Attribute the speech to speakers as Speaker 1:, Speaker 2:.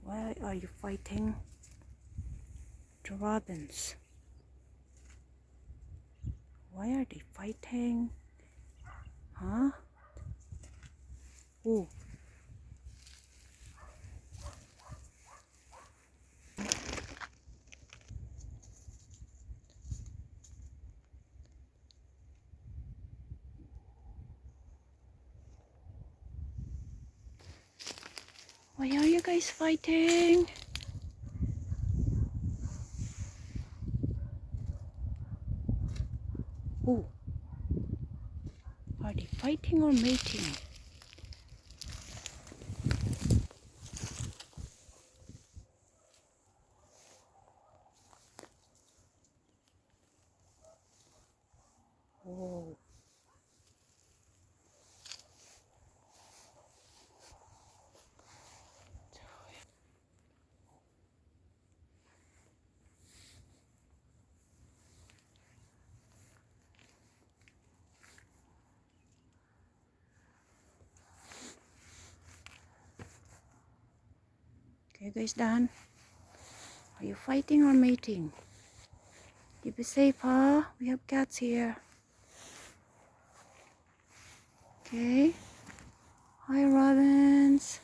Speaker 1: Why are you fighting the robins? Why are they fighting? Huh? Oh. Why are you guys fighting? Oh. Are they fighting or mating? Oh. Okay guys, done. Are you fighting or mating? You be safe, huh? We have cats here. Okay. Hi, robins.